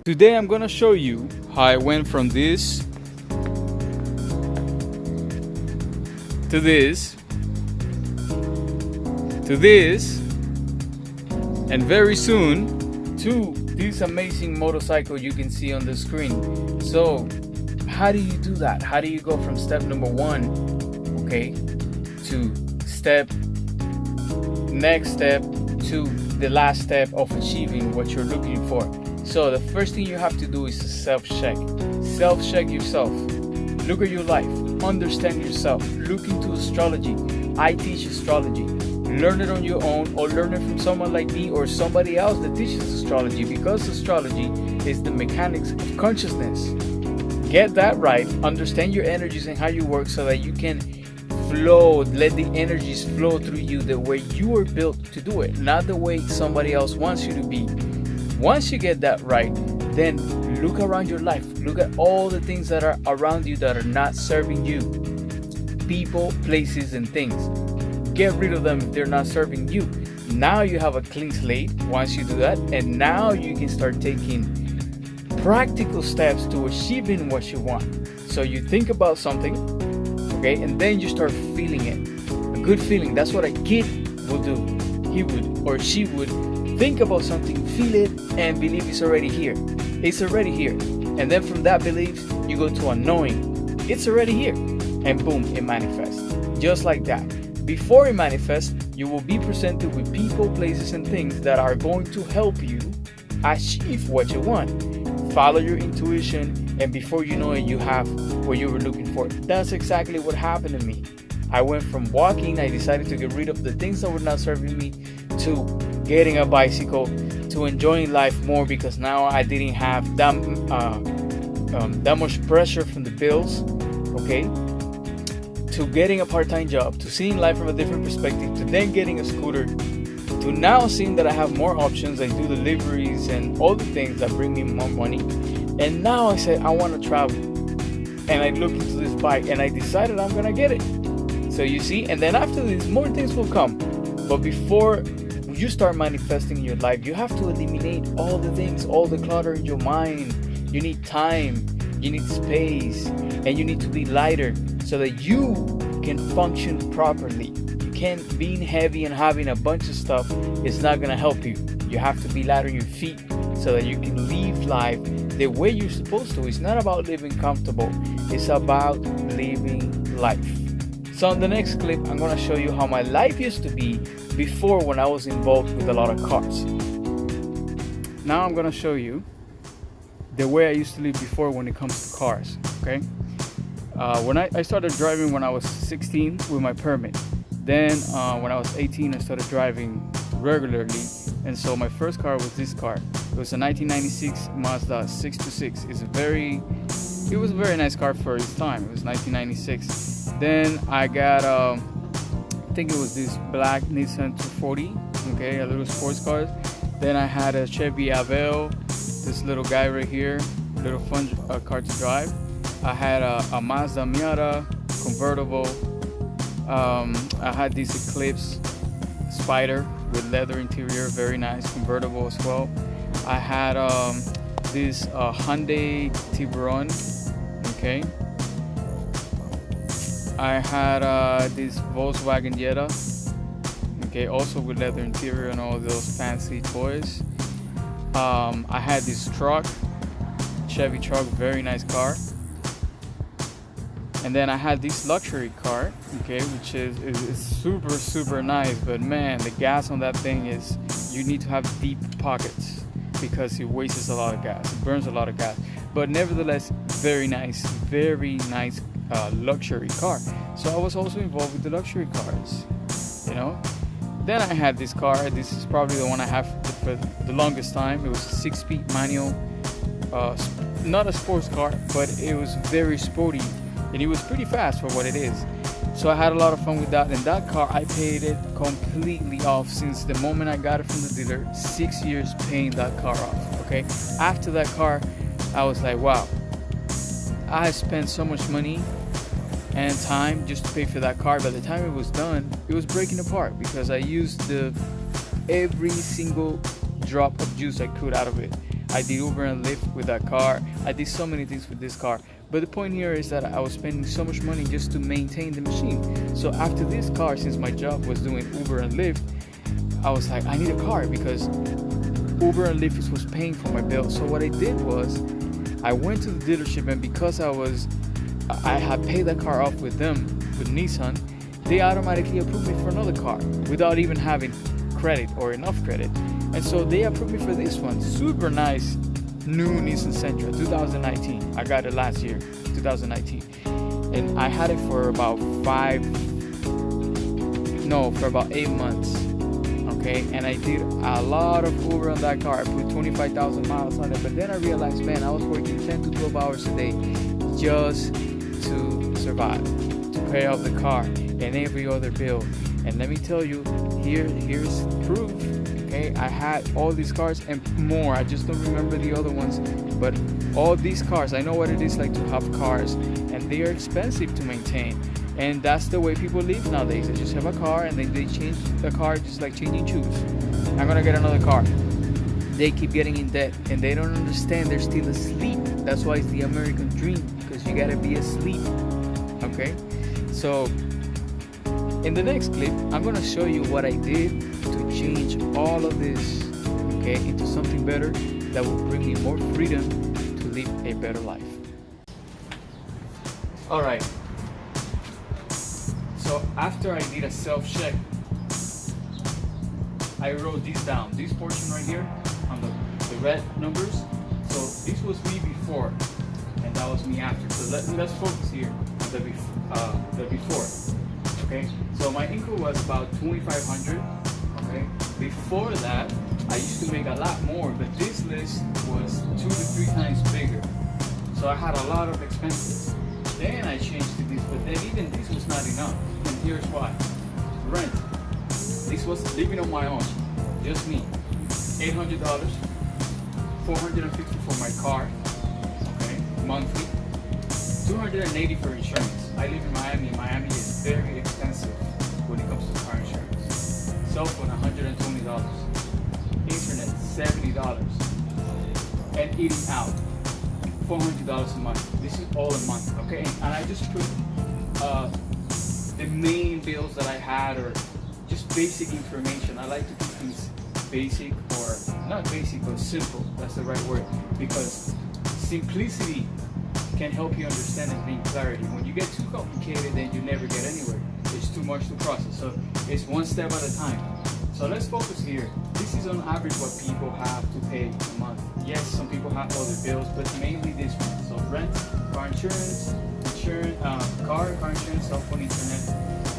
Today I'm gonna show you how I went from this to this to this and very soon to this amazing motorcycle you can see on the screen. So how do you do that? How do you go from step number one, okay, to next step to the last step of achieving what you're looking for? So the first thing you have to do is to self-check. Self-check yourself. Look at your life. Understand yourself. Look into astrology. I teach astrology. Learn it on your own, or learn it from someone like me or somebody else that teaches astrology, because astrology is the mechanics of consciousness. Get that right. Understand your energies and how you work so that you can flow. Let the energies flow through you the way you were built to do it, not the way somebody else wants you to be. Once you get that right, then look around your life. Look at all the things that are around you that are not serving you. People, places, and things. Get rid of them if they're not serving you. Now you have a clean slate once you do that, and now you can start taking practical steps to achieving what you want. So you think about something, okay, and then you start feeling it. A good feeling. That's what a kid will do. He would or she would think about something, feel it, and believe it's already here. It's already here. And then from that belief, you go to a knowing. It's already here. And boom, it manifests. Just like that. Before it manifests, you will be presented with people, places, and things that are going to help you achieve what you want. Follow your intuition, and before you know it, you have what you were looking for. That's exactly what happened to me. I went from walking, I decided to get rid of the things that were not serving me, to getting a bicycle, to enjoying life more, because now I didn't have that much pressure from the bills, okay, to getting a part-time job, to seeing life from a different perspective, to then getting a scooter, to now seeing that I have more options. I do deliveries and all the things that bring me more money. And now I said I want to travel, and I look into this bike and I decided I'm gonna get it. So you see, and then after this, more things will come. But before you start manifesting in your life, you have to eliminate all the things, all the clutter in your mind. You need time, you need space, and you need to be lighter so that you can function properly. You can't being heavy and having a bunch of stuff is not gonna help you. You have to be light on your feet so that you can live life the way you're supposed to. It's not about living comfortable, it's about living life. So in the next clip, I'm gonna show you how my life used to be before, when I was involved with a lot of cars. Now I'm gonna show you the way I used to live before when it comes to cars, okay? When I started driving when I was 16 with my permit. Then when I was 18, I started driving regularly. And so my first car was this car. It was a 1996 Mazda 626. It was a very nice car for its time. It was 1996. Then I got, I think it was this black Nissan 240, okay, a little sports car. Then I had a Chevy Aveo, this little guy right here, little fun car to drive. I had a Mazda Miata convertible. I had this Eclipse Spider with leather interior, very nice, convertible as well. I had this Hyundai Tiburon, okay. I had this Volkswagen Jetta, okay, also with leather interior and all those fancy toys. I had this truck, Chevy truck, very nice car. And then I had this luxury car, okay, which is super nice, but man, the gas on that thing is, you need to have deep pockets because it wastes a lot of gas, it burns a lot of gas, but nevertheless, very nice luxury car. So I was also involved with the luxury cars, you know. Then I had this car. This is probably the one I have for the longest time. It was a 6-speed manual, not a sports car, but it was very sporty, and it was pretty fast for what it is. So I had a lot of fun with that. And that car, I paid it completely off since the moment I got it from the dealer. 6 years paying that car off, okay. After that car, I was like, wow, I spent so much money and time just to pay for that car. By the time it was done, it was breaking apart because I used every single drop of juice I could out of it. I did Uber and Lyft with that car. I did so many things with this car. But the point here is that I was spending so much money just to maintain the machine. So after this car, since my job was doing Uber and Lyft, I was like, I need a car because Uber and Lyft was paying for my bill. So what I did was I went to the dealership, and because I had paid that car off with them, with Nissan, they automatically approved me for another car without even having credit or enough credit. And so they approved me for this one. Super nice new Nissan Sentra 2019. I got it last year, 2019. And I had it for about 8 months. Okay, and I did a lot of Uber on that car. I put 25,000 miles on it, but then I realized, man, I was working 10 to 12 hours a day just to survive, to pay off the car and every other bill. And let me tell you, here's proof. Okay, I had all these cars and more. I just don't remember the other ones, but all these cars, I know what it is like to have cars, and they are expensive to maintain. And that's the way people live nowadays. They just have a car and then they change the car just like changing shoes. I'm gonna get another car. They keep getting in debt and they don't understand they're still asleep. That's why it's the American dream, because you gotta be asleep. Okay? So in the next clip, I'm gonna show you what I did to change all of this, okay, into something better that will bring me more freedom to live a better life. Alright. So after I did a self-check, I wrote this down. This portion right here on the red numbers. So this was me before, and that was me after. So let's focus here on the before. Okay. So my income was about 2,500. Okay. Before that, I used to make a lot more, but this list was 2 to 3 times bigger. So I had a lot of expenses. Then I changed to this, but then even this was not enough. And here's why. Rent. This was living on my own. Just me. $800, $450 for my car, okay, monthly. $280 for insurance. I live in Miami. Miami is very expensive when it comes to car insurance. Cell phone, $120. Internet, $70. And eating out, $400 a month. This is all a month, okay? And I just put the main bills that I had, or just basic information. I like to keep things basic, or not basic, but simple. That's the right word, because simplicity can help you understand and bring clarity. When you get too complicated, then you never get anywhere. It's too much to process. So it's one step at a time. So let's focus here. This is on average what people have to pay a month. Yes, some people have other bills, but mainly this one. So rent, car insurance, car insurance, cell phone, internet,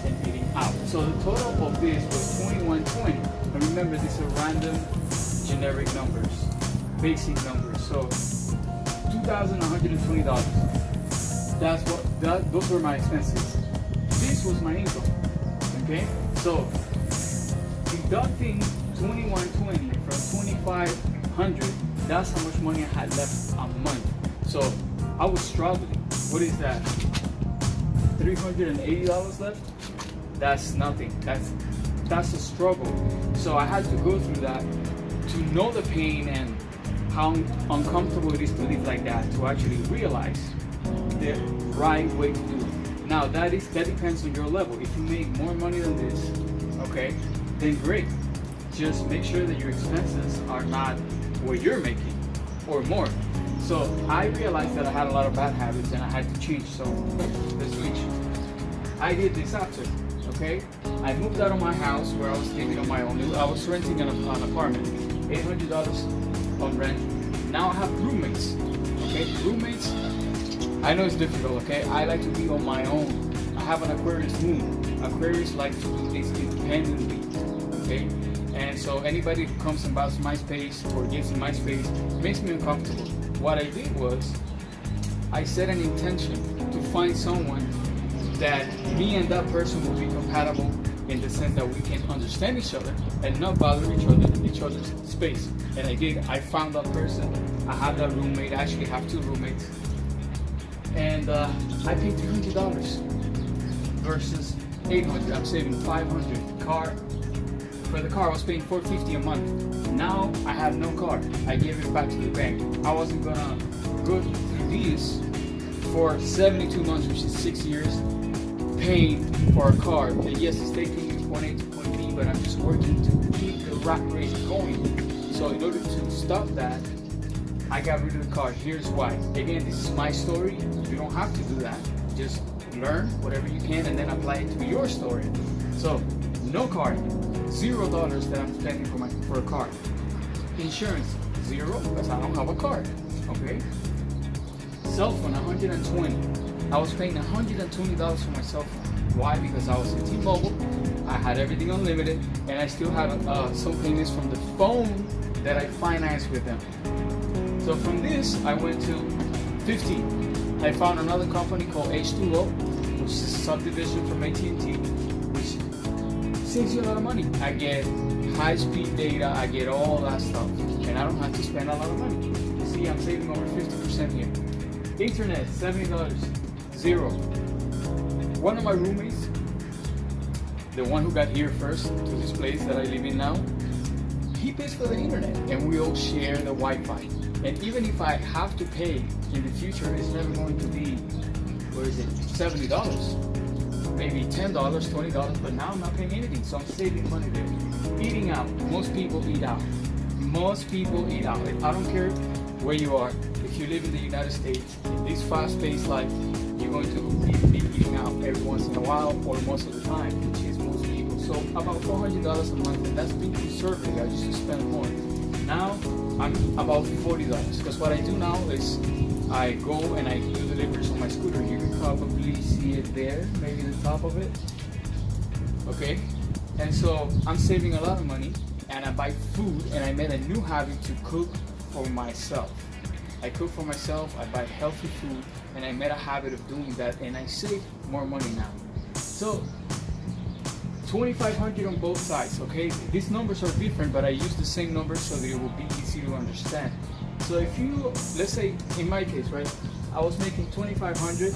and eating out. So the total of this was $2,120. And remember, these are random, generic numbers, basic numbers. So $2,120. Those were my expenses. This was my income. Okay, so deducting $2,120 from $2,500, that's how much money I had left a month. So I was struggling. What is that? $380 left? That's nothing. That's a struggle. So I had to go through that to know the pain and how uncomfortable it is to live like that, to actually realize the right way to do it. Now that depends on your level. If you make more money than this, okay, then great. Just make sure that your expenses are not what you're making or more. So I realized that I had a lot of bad habits and I had to change. So let's switch. I did this after. Okay, I moved out of my house where I was living on my own. I was renting an apartment, $800 on rent. Now I have roommates. Okay, roommates. I know it's difficult. Okay, I like to be on my own. I have an Aquarius moon. Aquarius like to do things independently. Okay, and so anybody who comes and buys my space or gets in my space makes me uncomfortable. What I did was I set an intention to find someone that me and that person will be compatible in the sense that we can understand each other and not bother each other's space. And I did. I found that person. I have that roommate. I actually have 2 roommates. And I paid $300 versus $800. I'm saving $500. Car for the car, I was paying $450 a month. Now I have no car. I gave it back to the bank. I wasn't gonna go through this for 72 months, which is 6 years, paying for a car. And yes, it's taking me to point A to point B, but I'm just working to keep the rat race going. So in order to stop that, I got rid of the car. Here's why. Again, this is my story. You don't have to do that. Just learn whatever you can and then apply it to your story. So, no car, $0 that I'm spending for a car. Insurance, $0 because I don't have a car. Okay. Cell phone, $120. I was paying $120 for my cell phone. Why? Because I was in T-Mobile. I had everything unlimited, and I still had some payments from the phone that I financed with them. So from this, I went to 15. I found another company called H2O, which is a subdivision from AT&T, which saves you a lot of money. I get high-speed data, I get all that stuff, and I don't have to spend a lot of money. You see, I'm saving over 50% here. Internet, $70, $0. One of my roommates, the one who got here first to this place that I live in now, he pays for the internet, and we all share the Wi-Fi. And even if I have to pay in the future, it's never going to be, $70, maybe $10, $20, but now I'm not paying anything, so I'm saving money there. Eating out, most people eat out. Most people eat out. I don't care where you are. If you live in the United States, in this fast-paced life, you're going to be eating out every once in a while or most of the time, which is most people. So about $400 a month, and that's being conservative. I used to spend more. Now I'm about $40 because what I do now is I go and I do deliveries on my scooter. You can probably see it there, maybe the top of it. Okay, and so I'm saving a lot of money, and I buy food, and I made a new habit to cook for myself. I cook for myself, I buy healthy food, and I made a habit of doing that, and I save more money now. So $2,500 on both sides, okay? These numbers are different, but I use the same numbers so that it will be easy to understand. So if you, let's say in my case, right, I was making $2,500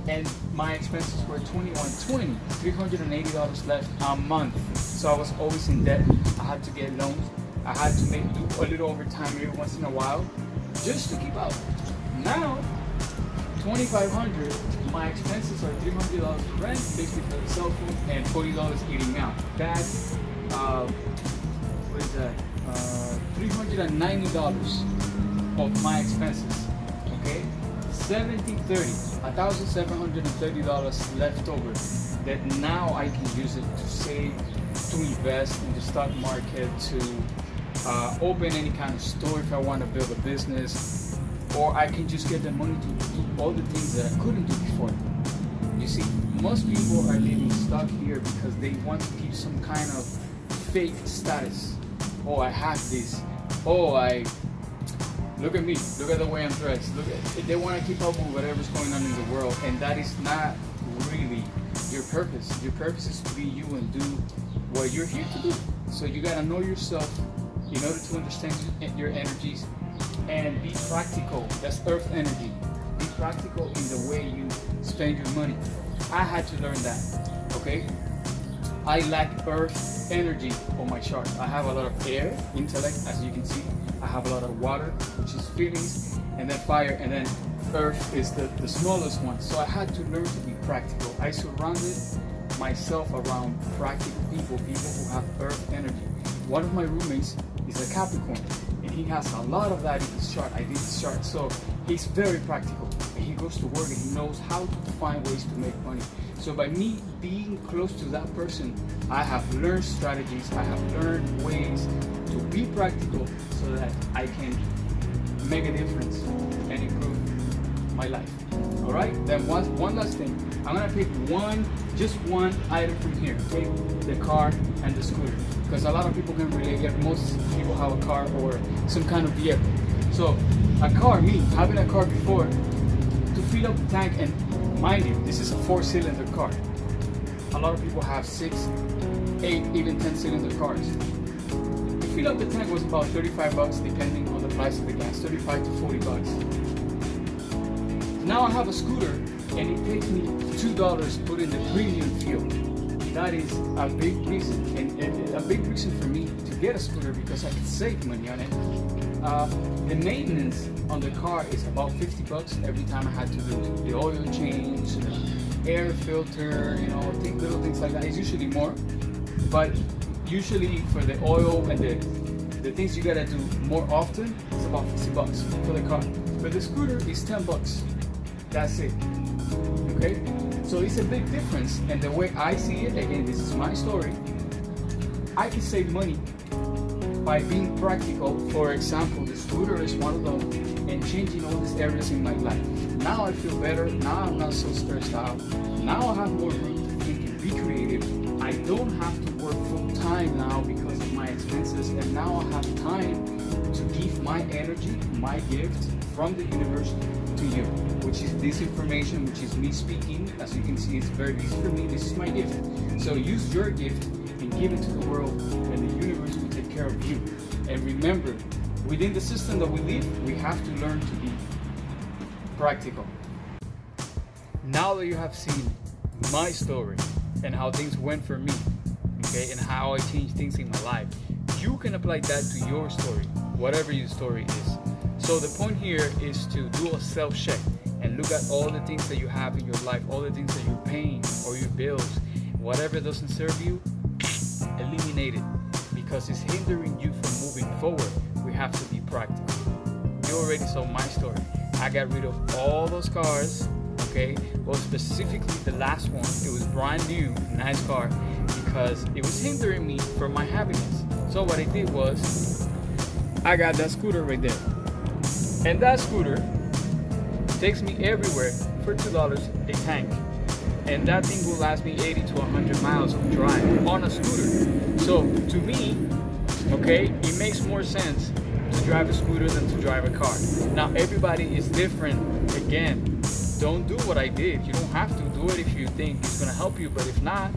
and my expenses were $2,120, $380 left a month. So I was always in debt. I had to get loans. I had to do a little overtime every once in a while just to keep up. Now, $2,500, my expenses are $300 rent, $50 for the cell phone, and $40 eating out. That's what is that? $390 of my expenses. Okay, $1,730 left over that now I can use it to save, to invest in the stock market, to open any kind of store if I want to build a business, or I can just get the money to do all the things that I couldn't do before. You see, most people are living stuck here because they want to keep some kind of fake status. Oh, I have this. Oh, look at me. Look at the way I'm dressed. They want to keep up with whatever's going on in the world, and that is not really your purpose. Your purpose is to be you and do what you're here to do. So you gotta know yourself in order to understand your energies and be practical. That's earth energy. Be practical in the way you spend your money. I had to learn that, okay? I lack earth energy on my chart. I have a lot of air, intellect, as you can see. I have a lot of water, which is feelings, and then fire, and then earth is the smallest one. So I had to learn to be practical. I surrounded myself around practical people who have earth energy. One of my roommates is a Capricorn, and he has a lot of that in his chart. I did his chart, so he's very practical. And he goes to work and he knows how to find ways to make money. So by me being close to that person, I have learned strategies, I have learned ways to be practical so that I can make a difference and improve my life. All right, then one last thing. I'm gonna pick just one item from here, okay? The car and the scooter. Because a lot of people can relate here. Most people have a car or some kind of vehicle. So a car, me having a car before, to fill up the tank, and mind you, this is a 4-cylinder car. A lot of people have 6, 8, even 10-cylinder cars. To fill up the tank was about $35 depending on the price of the gas, $35 to $40. Now I have a scooter and it takes me $2 to put in the premium fuel. That is a big reason, and a big reason for me to get a scooter because I can save money on it. The maintenance on the car is about $50 every time I had to do the oil change, the air filter, you know, little things like that. It's usually more, but usually for the oil and the things you gotta do more often, it's about $50 for the car. For the scooter, it's $10. That's it. Okay? So it's a big difference. And the way I see it, again, this is my story, I can save money by being practical. For example, the scooter is one of them, and changing all these areas in my life. Now I feel better. Now I'm not so stressed out. Now I have more room to think and be creative. I don't have to work full time now because of my expenses, and now I have time to give my energy, my gift from the universe to you, which is this information, which is me speaking. As you can see, it's very easy for me. This is my gift. So use your gift and give it to the world, and the universe will take care of you. And remember, within the system that we live, we have to learn to be practical. Now that you have seen my story and how things went for me, okay, and how I changed things in my life, you can apply that to your story, whatever your story is. So the point here is to do a self-check and look at all the things that you have in your life, all the things that you're paying or your bills, whatever doesn't serve you, eliminate it, because it's hindering you from moving forward. We have to be practical. You already saw my story. I got rid of all those cars, okay? Well, specifically the last one, it was brand new, nice car, because it was hindering me from my happiness. So what I did was, I got that scooter right there. And that scooter takes me everywhere for $2 a tank. And that thing will last me 80 to 100 miles of drive on a scooter. So to me, okay, it makes more sense to drive a scooter than to drive a car. Now everybody is different. Again, don't do what I did. You don't have to do it if you think it's gonna help you, but if not,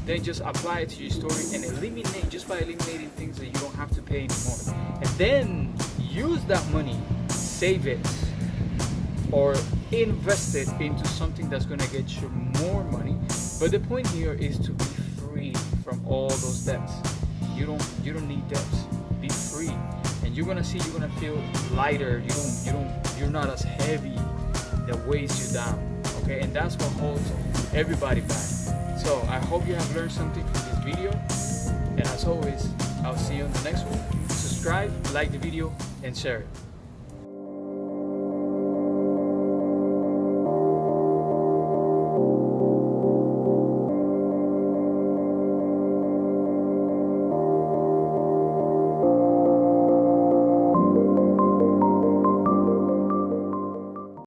then just apply it to your story and eliminate, just by eliminating things that you don't have to pay anymore. And then use that money, save it, or invest it into something that's gonna get you more money. But the point here is to be free from all those debts. You don't need debts. Be free, and you're gonna see, you're gonna feel lighter. You're not as heavy that weighs you down. Okay, and that's what holds everybody back. So I hope you have learned something from this video, and as always, I'll see you on the next one. Subscribe, like the video, and share it.